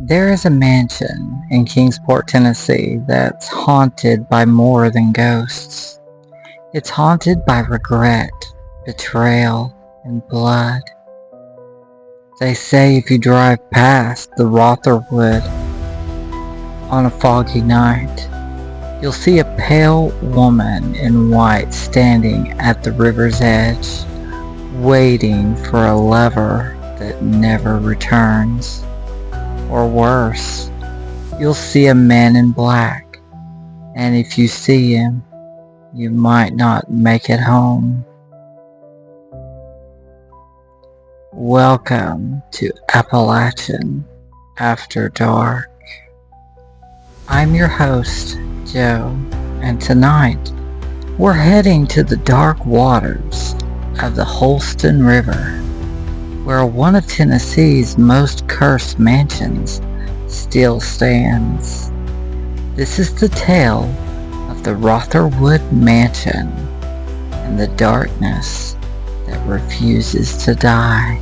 There is a mansion in Kingsport, Tennessee that's haunted by more than ghosts. It's haunted by regret, betrayal, and blood. They say if you drive past the Rotherwood on a foggy night, you'll see a pale woman in white standing at the river's edge, waiting for a lover that never returns. Or worse, you'll see a man in black, and if you see him, you might not make it home. Welcome to Appalachian After Dark. I'm your host, Joe, and tonight we're heading to the dark waters of the Holston River, where one of Tennessee's most cursed mansions still stands. This is the tale of the Rotherwood Mansion and the darkness that refuses to die.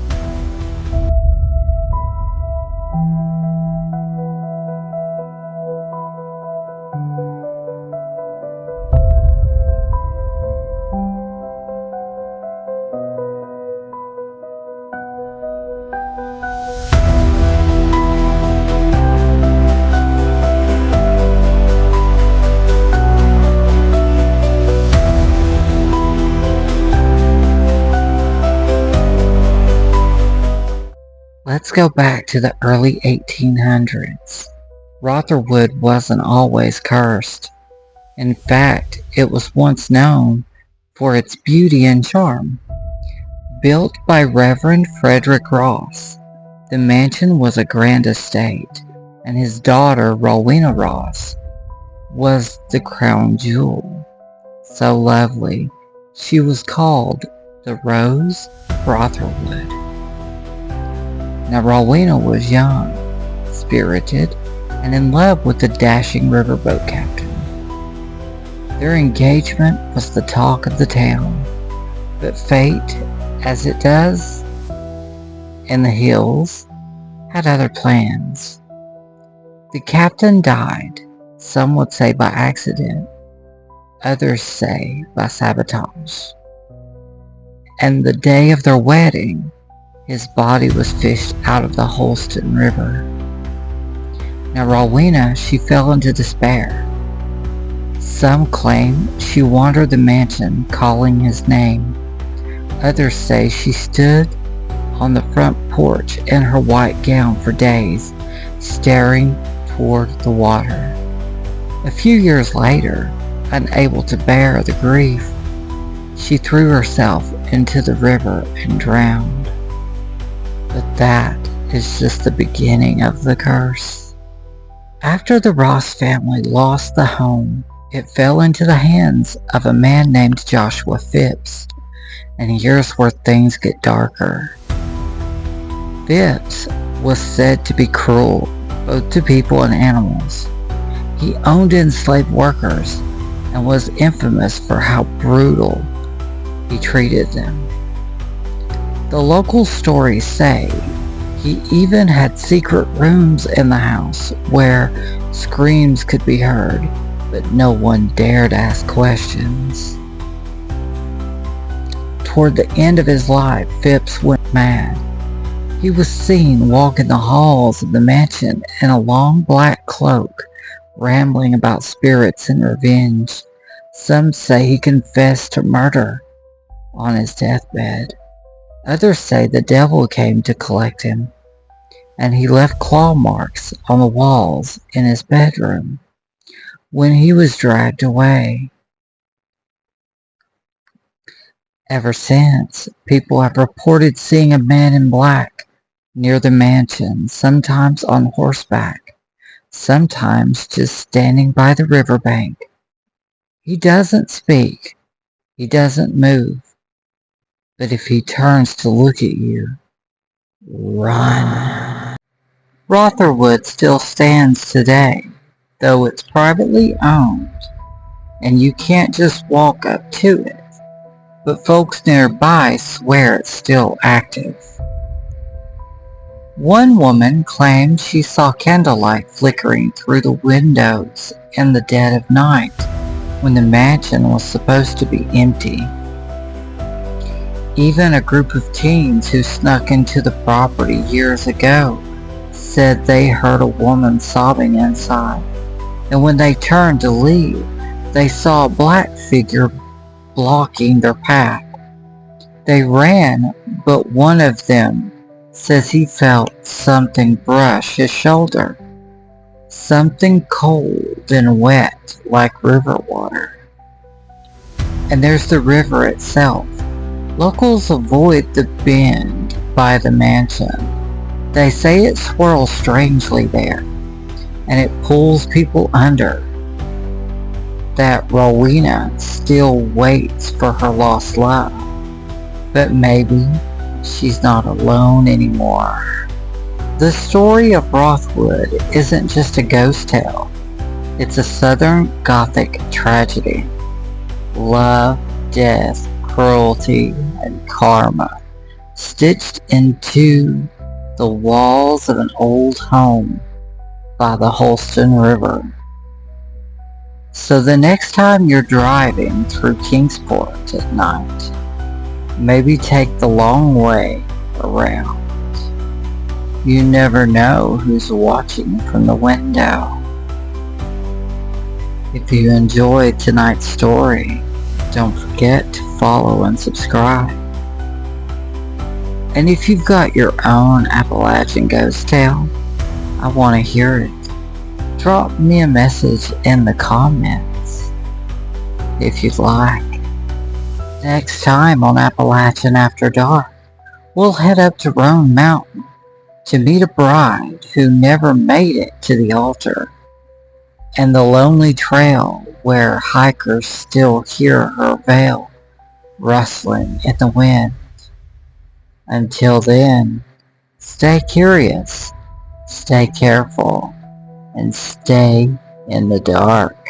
Let's go back to the early 1800s. Rotherwood wasn't always cursed. In fact, it was once known for its beauty and charm. Built by Reverend Frederick Ross, the mansion was a grand estate, and his daughter Rowena Ross was the crown jewel. So lovely, she was called the Rose of Rotherwood. Now Rowena was young, spirited, and in love with the dashing riverboat captain. Their engagement was the talk of the town, but fate, as it does in the hills, had other plans. The captain died, some would say by accident, others say by sabotage. And the day of their wedding, his body was fished out of the Holston River. Now Rowena, she fell into despair. Some claim she wandered the mansion calling his name. Others say she stood on the front porch in her white gown for days, staring toward the water. A few years later, unable to bear the grief, she threw herself into the river and drowned. But that is just the beginning of the curse. After the Ross family lost the home, it fell into the hands of a man named Joshua Phipps, and here's where things get darker. Phipps was said to be cruel, both to people and animals. He owned enslaved workers and was infamous for how brutal he treated them. The local stories say he even had secret rooms in the house where screams could be heard, but no one dared ask questions. Toward the end of his life, Phipps went mad. He was seen walking the halls of the mansion in a long black cloak, rambling about spirits and revenge. Some say he confessed to murder on his deathbed. Others say the devil came to collect him, and he left claw marks on the walls in his bedroom when he was dragged away. Ever since, people have reported seeing a man in black near the mansion, sometimes on horseback, sometimes just standing by the riverbank. He doesn't speak, he doesn't move. But if he turns to look at you, run. Rotherwood still stands today, though it's privately owned, and you can't just walk up to it, but folks nearby swear it's still active. One woman claimed she saw candlelight flickering through the windows in the dead of night when the mansion was supposed to be empty. Even a group of teens who snuck into the property years ago said they heard a woman sobbing inside, and when they turned to leave, they saw a black figure blocking their path. They ran, but one of them says he felt something brush his shoulder, something cold and wet like river water. And there's the river itself. Locals avoid the bend by the mansion. They say it swirls strangely there, and it pulls people under. That Rowena still waits for her lost love, but maybe she's not alone anymore. The story of Rotherwood isn't just a ghost tale. It's a Southern Gothic tragedy. Love, death, cruelty, and karma stitched into the walls of an old home by the Holston River. So the next time you're driving through Kingsport at night, maybe take the long way around. You never know who's watching from the window. If you enjoyed tonight's story, don't forget to follow and subscribe. And if you've got your own Appalachian ghost tale, I want to hear it. Drop me a message in the comments if you'd like. Next time on Appalachian After Dark, we'll head up to Roan Mountain to meet a bride who never made it to the altar, and the lonely trail where hikers still hear her veil rustling in the wind. Until then, stay curious, stay careful, and stay in the dark.